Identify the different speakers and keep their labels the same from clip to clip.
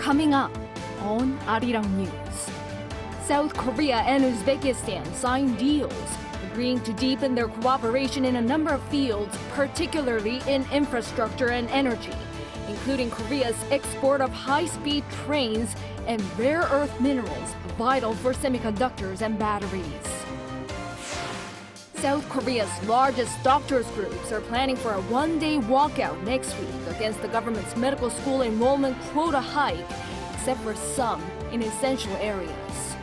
Speaker 1: Coming up on Arirang News. South Korea and Uzbekistan signed deals, agreeing to deepen their cooperation in a number of fields, particularly in infrastructure and energy, including Korea's export of high-speed trains and rare earth minerals vital for semiconductors and batteries. South Korea's largest doctors' groups are planning for a one-day walkout next week against the government's medical school enrollment quota hike, except for some in essential areas.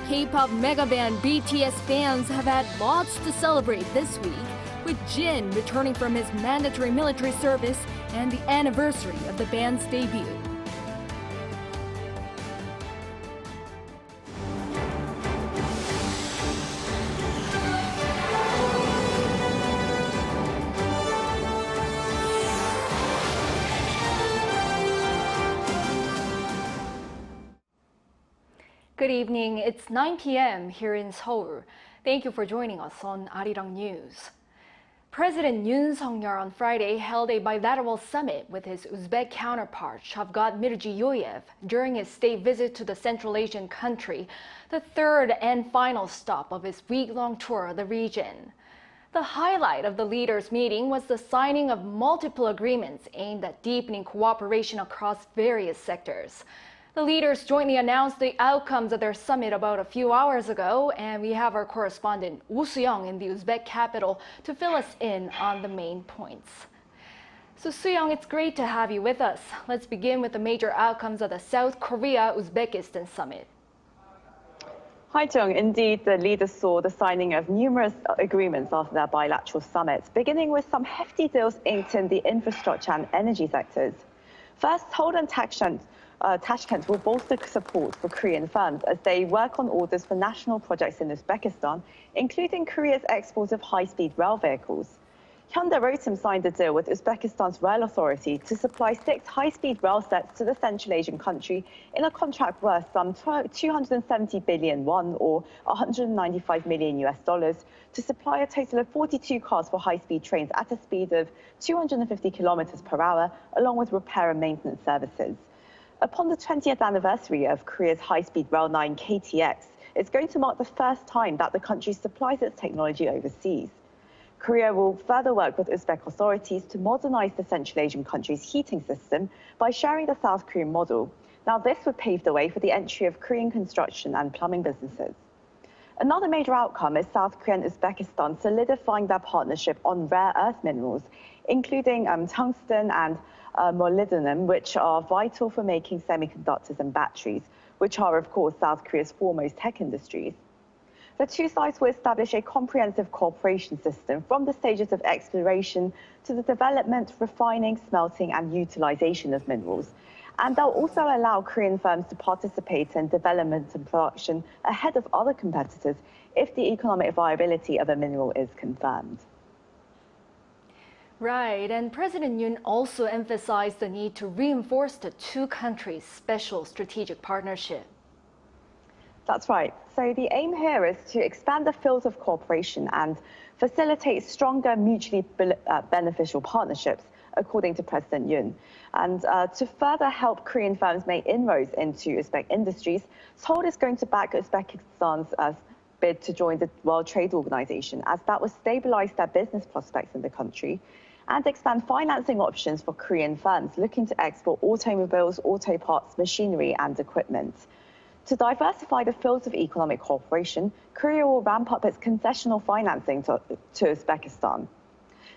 Speaker 1: K-pop mega band BTS fans have had lots to celebrate this week, with Jin returning from his mandatory military service and the anniversary of the band's debut. Good evening. It's 9 p.m. here in Seoul. Thank you for joining us on Arirang News. President Yoon on Friday held a bilateral summit with his Uzbek counterpart Shavkat Mirziyoyev during his state visit to the Central Asian country, the third and final stop of his week-long tour of the region. The highlight of the leaders' meeting was the signing of multiple agreements aimed at deepening cooperation across various sectors. The leaders jointly announced the outcomes of their summit about a few hours ago, and we have our correspondent Woo Soo-young in the Uzbek capital to fill us in on the main points. So Soo-young, it's great to have you with us. Let's begin with the major outcomes of the South Korea-Uzbekistan summit.
Speaker 2: Hi, Jung. Indeed, the leaders saw the signing of numerous agreements after their bilateral summits, beginning with some hefty deals inked in the infrastructure and energy sectors. First, Seoul and Tashkent will bolster support for Korean firms as they work on orders for national projects in Uzbekistan, including Korea's export of high-speed rail vehicles. Hyundai Rotem signed a deal with Uzbekistan's rail authority to supply 6 high-speed rail sets to the Central Asian country in a contract worth some 270 billion won, or $195 million, to supply a total of 42 cars for high-speed trains at a speed of 250 kilometers per hour, along with repair and maintenance services. Upon the 20th anniversary of Korea's high-speed rail line KTX, it's going to mark the first time that the country supplies its technology overseas. Korea will further work with Uzbek authorities to modernize the Central Asian country's heating system by sharing the South Korean model. Now, this would pave the way for the entry of Korean construction and plumbing businesses. Another major outcome is South Korea and Uzbekistan solidifying their partnership on rare earth minerals, including tungsten and molybdenum, which are vital for making semiconductors and batteries, which are, of course, South Korea's foremost tech industries. The two sides will establish a comprehensive cooperation system from the stages of exploration to the development, refining, smelting, and utilization of minerals. And they'll also allow Korean firms to participate in development and production ahead of other competitors if the economic viability of a mineral is confirmed.
Speaker 1: Right, and President Yoon also emphasized the need to reinforce the two countries' special strategic partnership.
Speaker 2: That's right. So the aim here is to expand the fields of cooperation and facilitate stronger mutually beneficial partnerships, according to President Yoon. And to further help Korean firms make inroads into Uzbek industries, Seoul is going to back Uzbekistan's bid to join the World Trade Organization, as that would stabilize their business prospects in the country and expand financing options for Korean firms looking to export automobiles, auto parts, machinery, and equipment. To diversify the fields of economic cooperation, Korea will ramp up its concessional financing to Uzbekistan.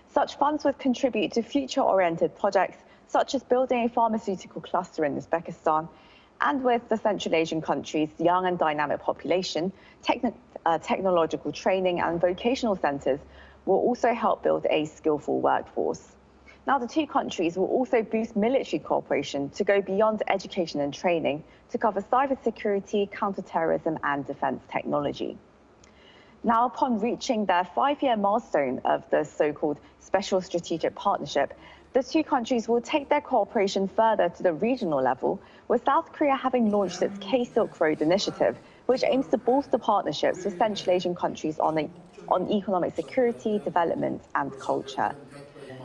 Speaker 2: Such funds would contribute to future-oriented projects, such as building a pharmaceutical cluster in Uzbekistan. And with the Central Asian country's young and dynamic population, technological training and vocational centers will also help build a skillful workforce. Now, the two countries will also boost military cooperation to go beyond education and training to cover cybersecurity, counterterrorism, and defense technology. Now, upon reaching their 5-year milestone of the so-called Special Strategic Partnership, the two countries will take their cooperation further to the regional level, with South Korea having launched its K-Silk Road initiative, which aims to bolster partnerships with Central Asian countries on economic security, development, and culture.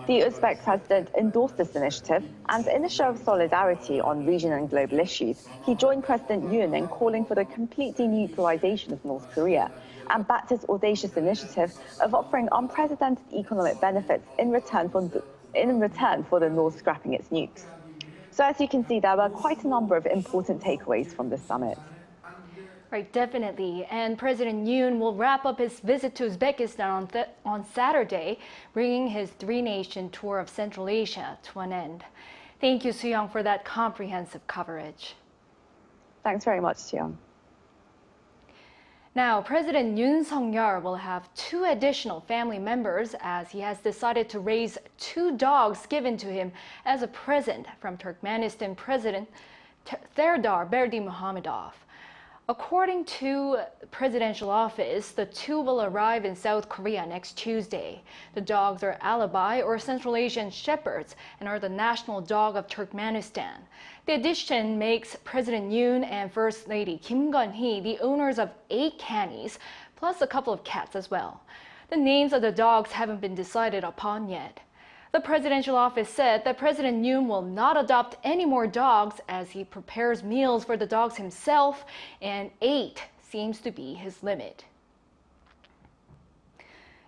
Speaker 2: The Uzbek president endorsed this initiative, and in a show of solidarity on regional and global issues, he joined President Yoon in calling for the complete denuclearization of North Korea and backed his audacious initiative of offering unprecedented economic benefits in return for the North scrapping its nukes. So as you can see, there were quite a number of important takeaways from this summit.
Speaker 1: Right, definitely. And President Yoon will wrap up his visit to Uzbekistan on Saturday, bringing his three-nation tour of Central Asia to an end. Thank you, Soo-young, for that comprehensive coverage.
Speaker 2: Thanks very much, Soo-young.
Speaker 1: Now, President Yoon Suk-yeol will have 2 additional family members as he has decided to raise 2 dogs given to him as a present from Turkmenistan President Serdar Berdimuhamedov. According to presidential office, the 2 will arrive in South Korea next Tuesday. The dogs are Alibi or Central Asian Shepherds and are the national dog of Turkmenistan. The addition makes President Yoon and First Lady Kim Gun-hee the owners of 8 cannies, plus a couple of cats as well. The names of the dogs haven't been decided upon yet. The presidential office said that President Yoon will not adopt any more dogs as he prepares meals for the dogs himself, and 8 seems to be his limit.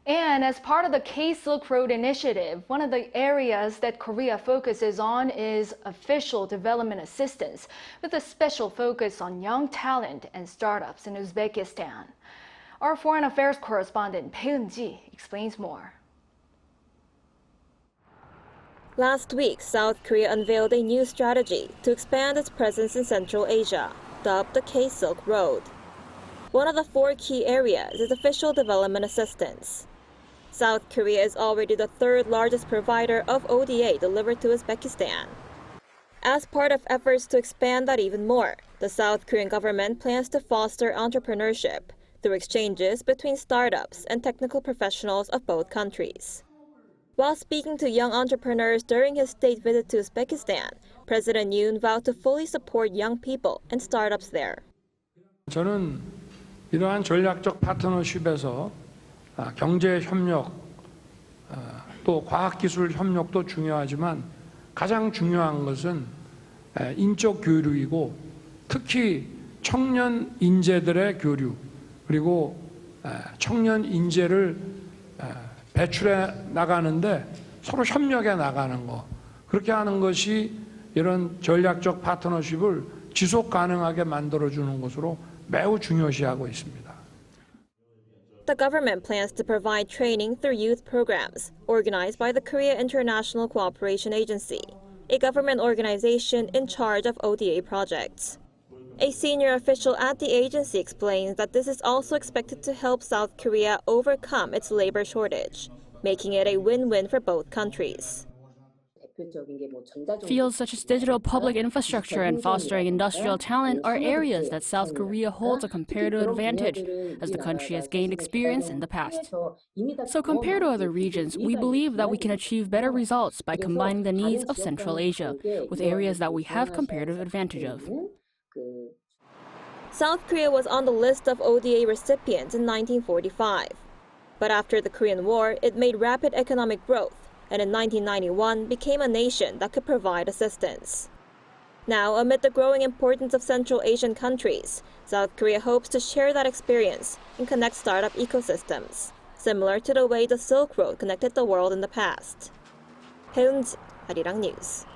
Speaker 1: And as part of the K-Silk Road initiative, one of the areas that Korea focuses on is official development assistance, with a special focus on young talent and startups in Uzbekistan. Our foreign affairs correspondent Bae Eun-ji explains more.
Speaker 3: Last week, South Korea unveiled a new strategy to expand its presence in Central Asia, dubbed the K-Silk Road. One of the 4 key areas is official development assistance. South Korea is already the 3rd largest provider of ODA delivered to Uzbekistan. As part of efforts to expand that even more, the South Korean government plans to foster entrepreneurship through exchanges between startups and technical professionals of both countries. While speaking to young entrepreneurs during his state visit to Uzbekistan, President Yoon vowed to fully support young people and startups there.
Speaker 4: 저는 이러한 전략적 파트너십에서 경제 협력, 또 과학기술 협력도 중요하지만 가장 중요한 것은 인적 교류이고 특히 청년 인재들의 교류, 그리고 청년 인재를 배출해 나가는데 서로 협력해 나가는 거, 그렇게 하는 것이 이런 전략적 파트너십을 지속 가능하게 만들어주는 것으로 매우 중요시하고 있습니다.
Speaker 3: The government plans to provide training through youth programs organized by the Korea International Cooperation Agency, a government organization in charge of ODA projects. A senior official at the agency explains that this is also expected to help South Korea overcome its labor shortage, making it a win-win for both countries.
Speaker 5: Fields such as digital public infrastructure and fostering industrial talent are areas that South Korea holds a comparative advantage, as the country has gained experience in the past. So compared to other regions, we believe that we can achieve better results by combining the needs of Central Asia with areas that we have comparative advantage of.
Speaker 3: South Korea was on the list of ODA recipients in 1945. But after the Korean War, it made rapid economic growth, and in 1991 became a nation that could provide assistance. Now, amid the growing importance of Central Asian countries, South Korea hopes to share that experience and connect startup ecosystems, similar to the way the Silk Road connected the world in the past. Bae Eun-ji, Arirang News.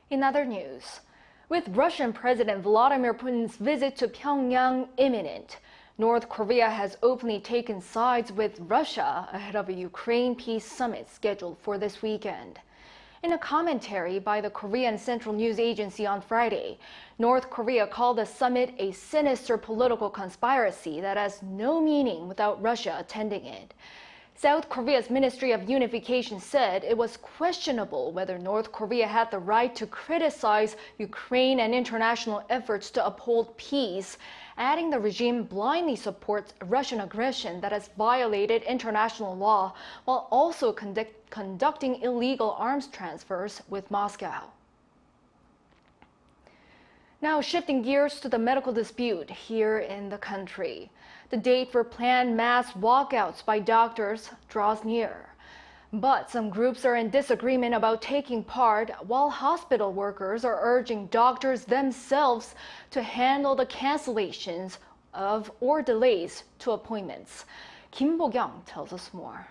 Speaker 1: In other news, with Russian President Vladimir Putin's visit to Pyongyang imminent, North Korea has openly taken sides with Russia ahead of a Ukraine peace summit scheduled for this weekend. In a commentary by the Korean Central News Agency on Friday, North Korea called the summit a sinister political conspiracy that has no meaning without Russia attending it. South Korea's Ministry of Unification said it was questionable whether North Korea had the right to criticize Ukraine and international efforts to uphold peace, adding the regime blindly supports Russian aggression that has violated international law while also conducting illegal arms transfers with Moscow. Now shifting gears to the medical dispute here in the country. The date for planned mass walkouts by doctors draws near. But some groups are in disagreement about taking part, while hospital workers are urging doctors themselves to handle the cancellations of or delays to appointments. Kim Bo-kyung tells us more.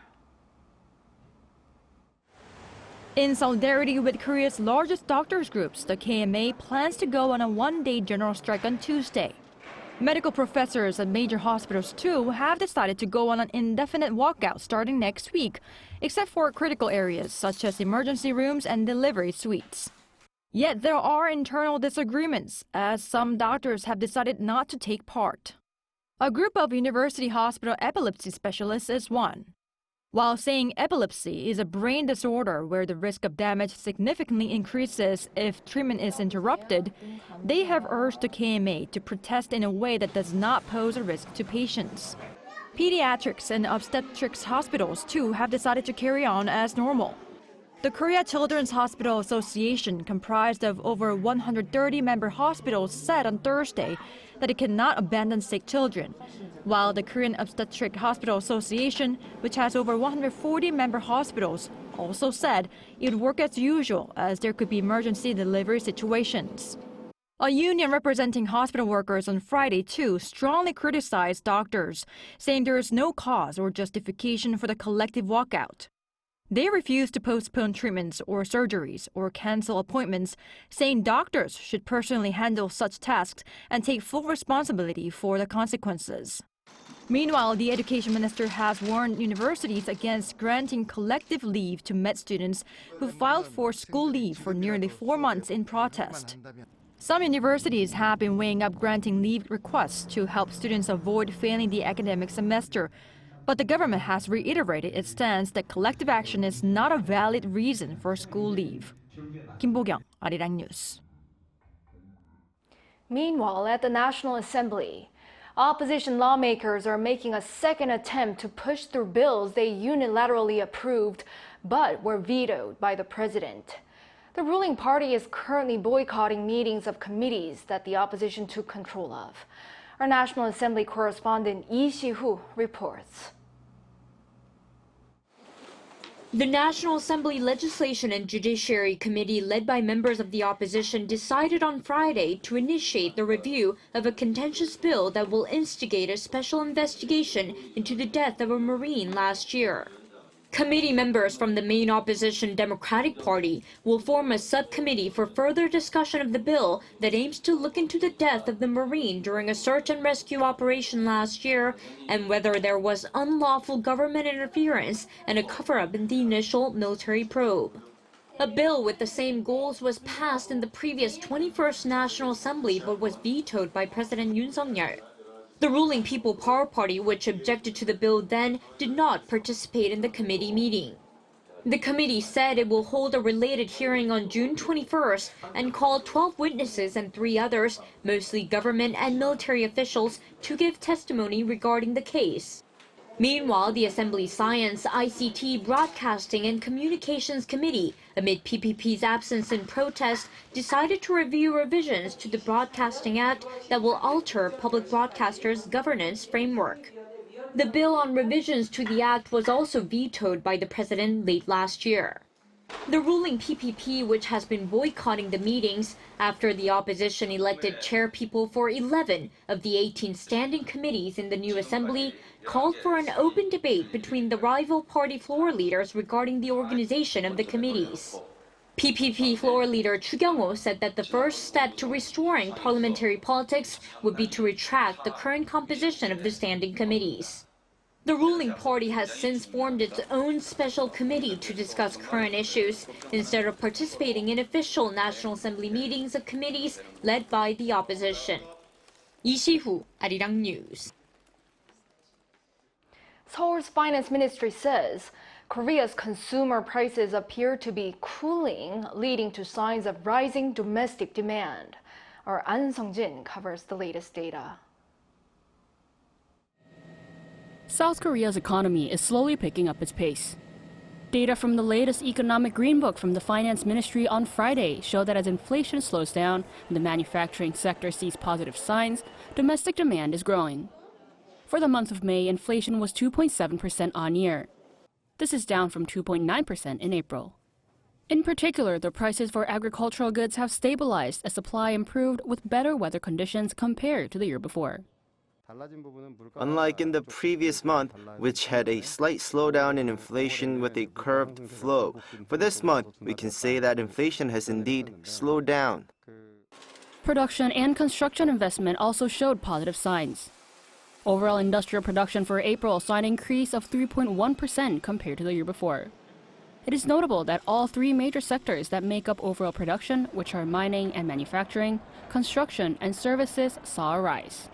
Speaker 6: In solidarity with Korea's largest doctors groups, the KMA plans to go on a one-day general strike on Tuesday. Medical professors at major hospitals, too, have decided to go on an indefinite walkout starting next week, except for critical areas such as emergency rooms and delivery suites. Yet there are internal disagreements, as some doctors have decided not to take part. A group of university hospital epilepsy specialists is one. While saying epilepsy is a brain disorder where the risk of damage significantly increases if treatment is interrupted, they have urged the KMA to protest in a way that does not pose a risk to patients. Pediatrics and obstetrics hospitals, too, have decided to carry on as normal. The Korea Children's Hospital Association, comprised of over 130 member hospitals, said on Thursday that it cannot abandon sick children, while the Korean Obstetric Hospital Association, which has over 140 member hospitals, also said it would work as usual as there could be emergency delivery situations. A union representing hospital workers on Friday, too, strongly criticized doctors, saying there is no cause or justification for the collective walkout. They refuse to postpone treatments or surgeries or cancel appointments, saying doctors should personally handle such tasks and take full responsibility for the consequences. Meanwhile, the education minister has warned universities against granting collective leave to med students who filed for school leave for nearly 4 months in protest. Some universities have been weighing up granting leave requests to help students avoid failing the academic semester. But the government has reiterated its stance that collective action is not a valid reason for school leave. Kim Bo-kyung, Arirang News.
Speaker 1: Meanwhile, at the National Assembly, opposition lawmakers are making a second attempt to push through bills they unilaterally approved but were vetoed by the president. The ruling party is currently boycotting meetings of committees that the opposition took control of. Our National Assembly correspondent Lee Si-hoo reports.
Speaker 7: The National Assembly Legislation and Judiciary Committee, led by members of the opposition, decided on Friday to initiate the review of a contentious bill that will instigate a special investigation into the death of a Marine last year. Committee members from the main opposition Democratic Party will form a subcommittee for further discussion of the bill that aims to look into the death of the Marine during a search and rescue operation last year and whether there was unlawful government interference and a cover-up in the initial military probe. A bill with the same goals was passed in the previous 21st National Assembly but was vetoed by President Yoon. The ruling People Power Party, which objected to the bill then, did not participate in the committee meeting. The committee said it will hold a related hearing on June 21st and call 12 witnesses and 3 others, mostly government and military officials, to give testimony regarding the case. Meanwhile, the Assembly Science, ICT, Broadcasting and Communications Committee, amid PPP's absence in protest, decided to review revisions to the Broadcasting Act that will alter public broadcasters' governance framework. The bill on revisions to the act was also vetoed by the president late last year. The ruling PPP, which has been boycotting the meetings after the opposition elected chairpeople for 11 of the 18 standing committees in the new assembly, called for an open debate between the rival party floor leaders regarding the organization of the committees. PPP floor leader Chu Kyung-ho said that the first step to restoring parliamentary politics would be to retract the current composition of the standing committees. The ruling party has since formed its own special committee to discuss current issues instead of participating in official National Assembly meetings of committees led by the opposition. Lee Si-hoo, Arirang News.
Speaker 1: Seoul's finance ministry says Korea's consumer prices appear to be cooling, leading to signs of rising domestic demand. Our An Sung-jin covers the latest data.
Speaker 5: South Korea's economy is slowly picking up its pace. Data from the latest economic green book from the finance ministry on Friday show that as inflation slows down and the manufacturing sector sees positive signs, domestic demand is growing. For the month of May, inflation was 2.7% on year. This is down from 2.9% in April. In particular, the prices for agricultural goods have stabilized as supply improved with better weather conditions compared to the year before.
Speaker 8: Unlike in the previous month, which had a slight slowdown in inflation with a curved flow, for this month we can say that inflation has indeed slowed down.
Speaker 5: Production and construction investment also showed positive signs. Overall industrial production for April saw an increase of 3.1% compared to the year before. It is notable that all three major sectors that make up overall production, which are mining and manufacturing, construction, and services, saw a rise.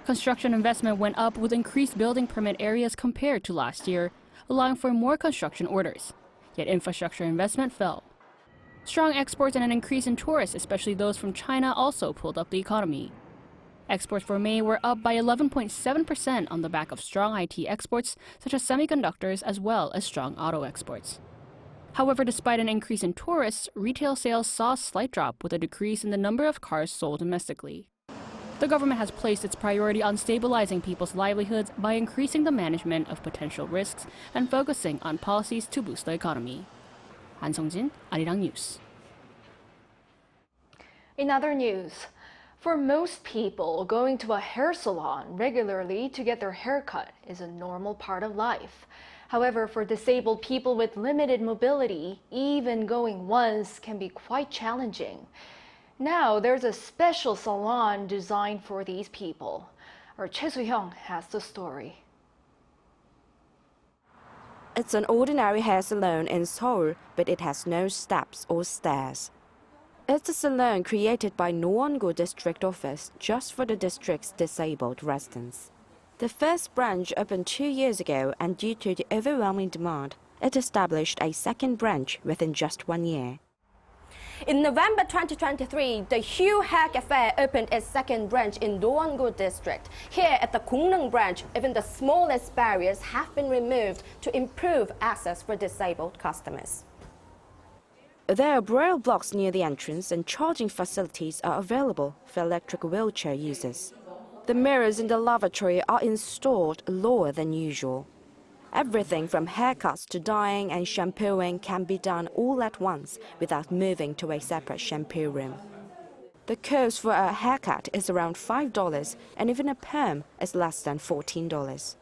Speaker 5: Construction investment went up with increased building permit areas compared to last year, allowing for more construction orders. Yet infrastructure investment fell. Strong exports and an increase in tourists, especially those from China, also pulled up the economy. Exports for May were up by 11.7% on the back of strong IT exports, such as semiconductors, as well as strong auto exports. However, despite an increase in tourists, retail sales saw a slight drop with a decrease in the number of cars sold domestically. The government has placed its priority on stabilizing people's livelihoods by increasing the management of potential risks and focusing on policies to boost the economy. Han Sung-jin, Arirang News.
Speaker 1: In other news, for most people, going to a hair salon regularly to get their hair cut is a normal part of life. However, for disabled people with limited mobility, even going once can be quite challenging. Now, there's a special salon designed for these people. Our Choi Soo-hyung has the story.
Speaker 9: It's an ordinary hair salon in Seoul, but it has no steps or stairs. It's a salon created by Noongu District Office just for the district's disabled residents. The first branch opened 2 years ago, and due to the overwhelming demand, it established a second branch within just 1 year. In November 2023, the Hue Hair Cafe opened its second branch in Noongu District. Here at the Gongneung branch, even the smallest barriers have been removed to improve access for disabled customers. There are braille blocks near the entrance, and charging facilities are available for electric wheelchair users. The mirrors in the lavatory are installed lower than usual. Everything from haircuts to dyeing and shampooing can be done all at once without moving to a separate shampoo room. The cost for a haircut is around $5, and even a perm is less than $14.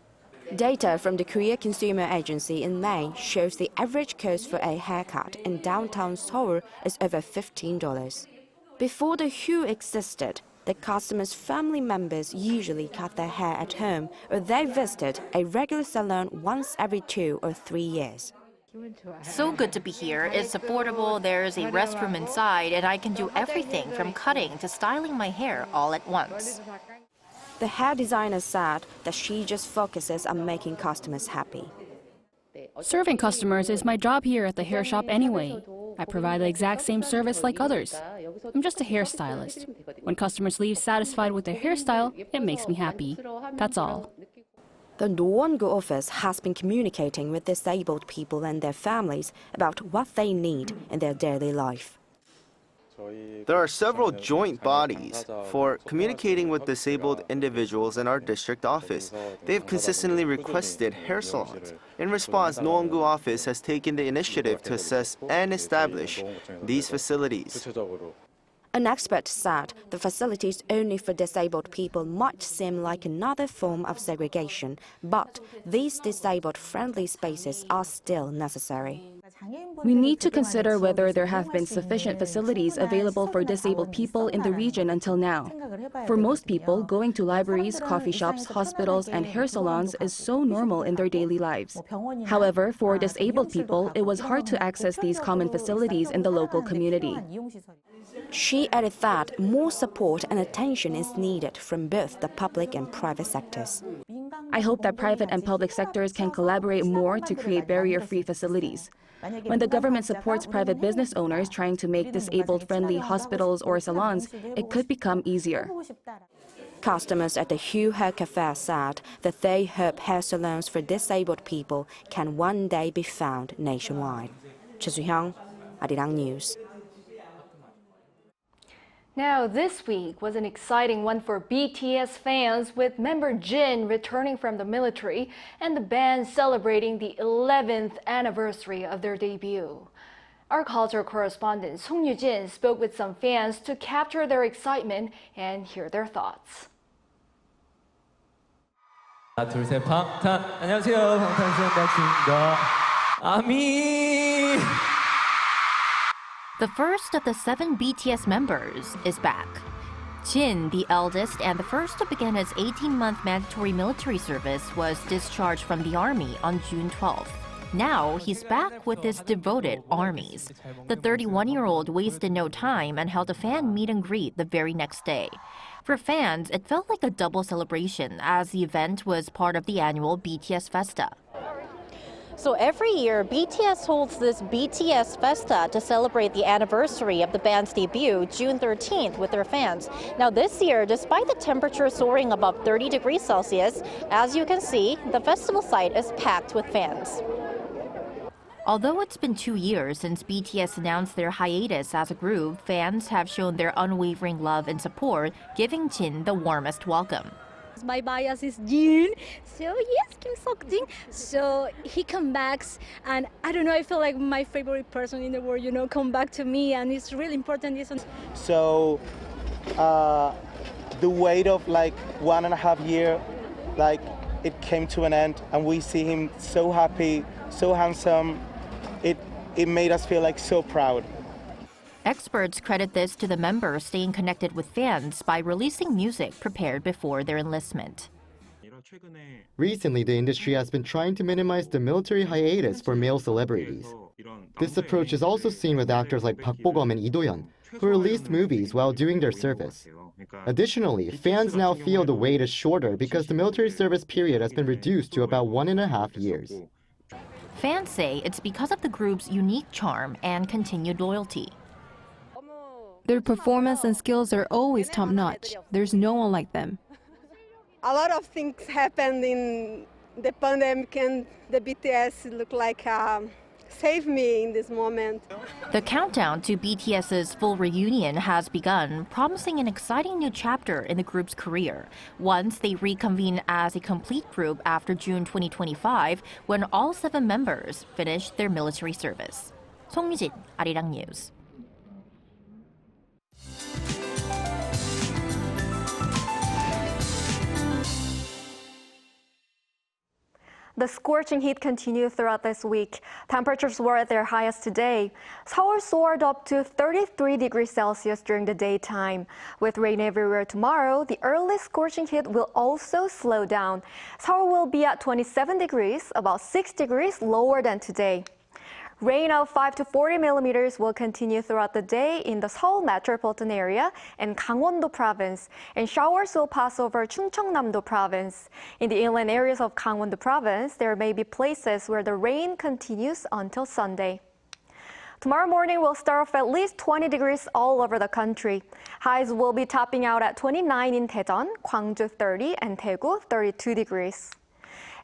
Speaker 9: Data from the Korea Consumer Agency in May shows the average cost for a haircut in downtown Seoul is over $15. Before the Hue existed, the customers' family members usually cut their hair at home, or they visited a regular salon once every 2 or 3 years.
Speaker 10: So good to be here. It's affordable, there's a restroom inside, and I can do everything from cutting to styling my hair all at once.
Speaker 9: The hair designer said that she just focuses on making customers happy.
Speaker 5: Serving customers is my job here at the hair shop anyway. I provide the exact same service like others. I'm just a hairstylist. When customers leave satisfied with their hairstyle, it makes me happy. That's all.
Speaker 9: The Noongu office has been communicating with disabled people and their families about what they need in their daily life.
Speaker 8: There are several joint bodies for communicating with disabled individuals in our district office. They have consistently requested hair salons. In response, Noongu office has taken the initiative to assess and establish these facilities.
Speaker 9: An expert said the facilities only for disabled people might seem like another form of segregation, but these disabled-friendly spaces are still necessary.
Speaker 11: We need to consider whether there have been sufficient facilities available for disabled people in the region until now. For most people, going to libraries, coffee shops, hospitals, and hair salons is so normal in their daily lives. However, for disabled people, it was hard to access these common facilities in the local community.
Speaker 9: She added that more support and attention is needed from both the public and private sectors.
Speaker 11: I hope that private and public sectors can collaborate more to create barrier-free facilities. When the government supports private business owners trying to make disabled-friendly hospitals or salons, it could become easier.
Speaker 9: Customers at the Hue Hair Cafe said that they hope hair salons for disabled people can one day be found nationwide. Choi Soo-hyung, Arirang News.
Speaker 1: Now, this week was an exciting one for BTS fans, with member Jin returning from the military and the band celebrating the 11th anniversary of their debut. Our culture correspondent Song Yu-jin spoke with some fans to capture their excitement and hear their thoughts.
Speaker 12: 하나, 둘, 셋, 방탄. 안녕하세요, 방탄소년단입니다. 아미.
Speaker 10: The first of the 7 BTS members is back. Jin, the eldest and the first to begin his 18-month mandatory military service, was discharged from the army on June 12th. Now he's back with his devoted armies. The 31-year-old wasted no time and held a fan meet and greet the very next day. For fans, it felt like a double celebration, as the event was part of the annual BTS Festa.
Speaker 13: So every year, BTS holds this BTS Festa to celebrate the anniversary of the band's debut, June 13th, with their fans. Now this year, despite the temperature soaring above 30 degrees Celsius, as you can see, the festival site is packed with fans.
Speaker 10: Although it's been 2 years since BTS announced their hiatus as a group, fans have shown their unwavering love and support, giving Jin the warmest welcome.
Speaker 14: My bias is Yoon, so yes, Kim Seokjin. So he comes back, and I don't know, I feel like my favorite person in the world, come back to me, and it's really important.
Speaker 15: So the wait of like 1.5 years, it came to an end, and we see him so happy, so handsome. It made us feel like so proud.
Speaker 10: Experts credit this to the members staying connected with fans by releasing music prepared before their enlistment.
Speaker 16: Recently, the industry has been trying to minimize the military hiatus for male celebrities. This approach is also seen with actors like Park Bo-gum and Lee Do-yeon, who released movies while doing their service. Additionally, fans now feel the wait is shorter because the military service period has been reduced to about 1.5 years.
Speaker 10: Fans say it's because of the group's unique charm and continued loyalty.
Speaker 17: Their performance and skills are always top-notch. There's no one like them.
Speaker 18: A lot of things happened in the pandemic, and the BTS look like saved me in this moment.
Speaker 10: The countdown to BTS's full reunion has begun, promising an exciting new chapter in the group's career, once they reconvene as a complete group after June 2025, when all 7 members finish their military service. Song Yu-jin, Arirang News.
Speaker 19: The scorching heat continued throughout this week. Temperatures were at their highest today. Seoul soared up to 33 degrees Celsius during the daytime. With rain everywhere tomorrow, the early scorching heat will also slow down. Seoul will be at 27 degrees, about 6 degrees lower than today. Rain of 5 to 40 millimeters will continue throughout the day in the Seoul metropolitan area and Gangwon-do province, and showers will pass over Chungcheongnam-do province. In the inland areas of Gangwon-do province, there may be places where the rain continues until Sunday. Tomorrow morning will start off at least 20 degrees all over the country. Highs will be topping out at 29 in Daejeon, Gwangju 30, and Daegu 32 degrees.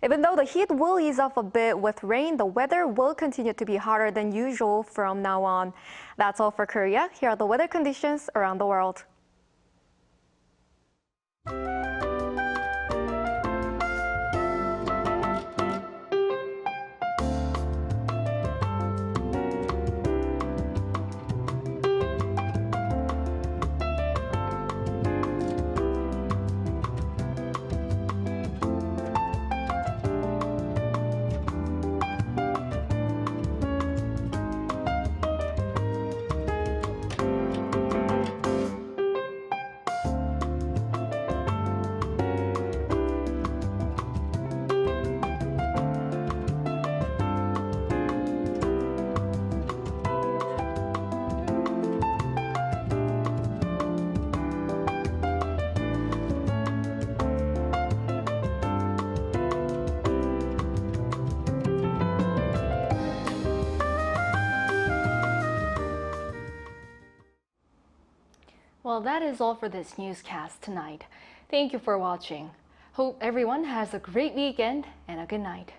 Speaker 19: Even though the heat will ease off a bit with rain, the weather will continue to be hotter than usual from now on. That's all for Korea. Here are the weather conditions around the world. Well, that is all for this newscast tonight. Thank you for watching. Hope everyone has a great weekend and a good night.